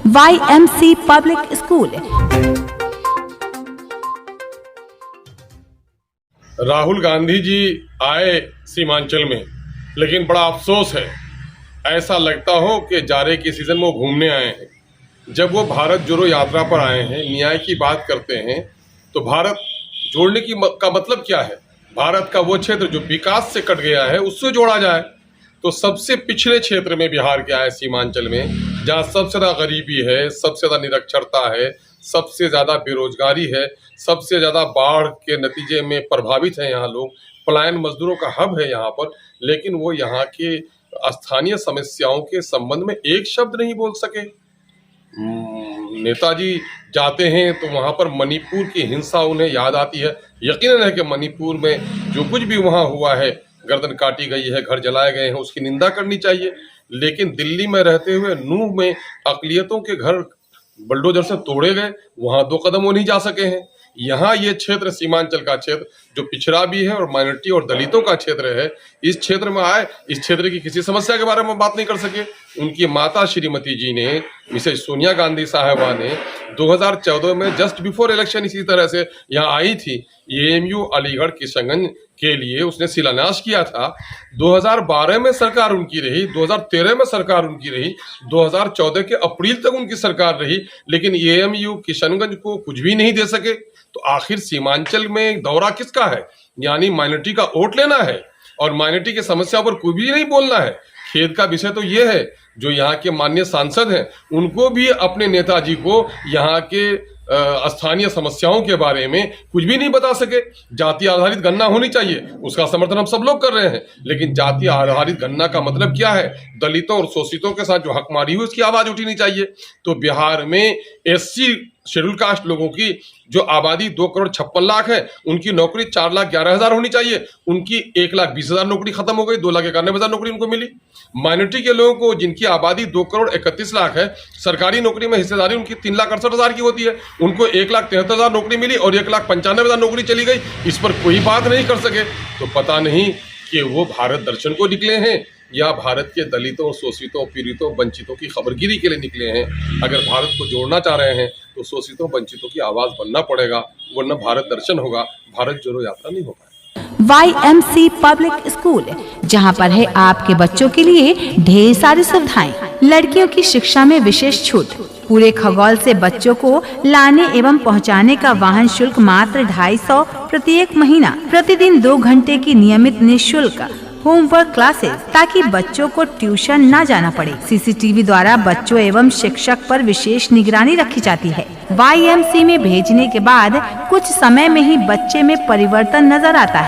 YMC public school. Rahul Gandhi ji आए सीमांचल में, लेकिन बड़ा अफसोस है, ऐसा लगता हो कि जाड़े के सीजन में वो घूमने आए हैं। जब वो भारत जोड़ो यात्रा पर आए हैं, न्याय की बात करते हैं, तो भारत जोड़ने का मतलब क्या है? भारत का वो क्षेत्र जो विकास से कट गया है उससे जोड़ा जाए। तो सबसे पिछड़े क्षेत्र में बिहार के आए, सीमांचल में, जहाँ सबसे ज़्यादा गरीबी है, सबसे ज़्यादा निरक्षरता है, सबसे ज़्यादा बेरोजगारी है, सबसे ज़्यादा बाढ़ के नतीजे में प्रभावित हैं यहाँ लोग, पलायन मजदूरों का हब है यहाँ पर, लेकिन वो यहाँ के स्थानीय समस्याओं के संबंध में एक शब्द नहीं बोल सके। नेताजी जाते हैं तो वहाँ पर मणिपुर की हिंसा उन्हें याद आती है। यकीनन है कि मणिपुर में जो कुछ भी वहाँ हुआ है, गर्दन काटी गई है, घर जलाए गए हैं, उसकी निंदा करनी चाहिए। लेकिन दिल्ली में रहते हुए नूह में अक़लियतों के घर बुलडोजर से तोड़े गए, वहाँ 2 कदम वो नहीं जा सके हैं। यहाँ ये क्षेत्र, सीमांचल का क्षेत्र जो पिछड़ा भी है और माइनॉरिटी और दलितों का क्षेत्र है, इस क्षेत्र में आए, इस क्षेत्र की किसी समस्या के बारे में बात नहीं कर सके। उनकी माता श्रीमती जी ने, मिसेज सोनिया गांधी साहबा ने 2014 में जस्ट बिफोर इलेक्शन इसी तरह से यहाँ आई थी। AMU अलीगढ़ किशनगंज के लिए उसने शिलान्यास किया था। 2012 में सरकार उनकी रही, 2013 में सरकार उनकी रही, 2014 के अप्रैल तक उनकी सरकार रही, लेकिन AMU किशनगंज को कुछ भी नहीं दे सके। तो आखिर सीमांचल में दौरा किसका है? यानी माइनॉरिटी का वोट लेना है और माइनॉरिटी की समस्या पर कुछ भी नहीं बोलना है। खेद का विषय तो ये है, जो यहाँ के माननीय सांसद हैं, उनको भी अपने नेताजी को यहाँ के स्थानीय समस्याओं के बारे में कुछ भी नहीं बता सके। जाति आधारित गणना होनी चाहिए, उसका समर्थन हम सब लोग कर रहे हैं, लेकिन जाति आधारित गणना का मतलब क्या है? दलितों और शोषितों के साथ जो हकमारी हुई उसकी आवाज उठनी चाहिए। तो बिहार में SC शेड्यूल कास्ट लोगों की जो आबादी 2,56,00,000 है, उनकी नौकरी 4,11,000 होनी चाहिए। उनकी 1,20,000 नौकरी खत्म हो गई, 2,91,000 नौकरी उनको मिली। माइनॉरिटी के लोगों को, जिनकी आबादी 2,31,00,000 है, सरकारी नौकरी में हिस्सेदारी उनकी 3,68,000 की होती है, उनको 1,73,000 नौकरी मिली और 1,95,000 नौकरी चली गई। इस पर कोई बात नहीं कर सके। तो पता नहीं कि वो भारत दर्शन को निकले हैं या भारत के दलितों, शोषितों, पीड़ितों, वंचितों की खबरगिरी के लिए निकले हैं। अगर भारत को जोड़ना चाह रहे हैं तो शोषितों, वंचितों की आवाज बनना पड़ेगा, वरना भारत दर्शन होगा, भारत जोड़ो यात्रा नहीं होगा। YMC पब्लिक स्कूल, जहां पर है आपके बच्चों के लिए ढेर सारी सुविधाएं। लड़कियों की शिक्षा में विशेष छूट। पूरे खगोल से बच्चों को लाने एवं पहुंचाने का वाहन शुल्क मात्र 250 प्रत्येक महीना। प्रतिदिन 2 घंटे की नियमित निःशुल्क होमवर्क क्लासेस, ताकि बच्चों को ट्यूशन न जाना पड़े। CCTV द्वारा बच्चों एवं शिक्षक पर विशेष निगरानी रखी जाती है। YMC में भेजने के बाद कुछ समय में ही बच्चे में परिवर्तन नजर आता है।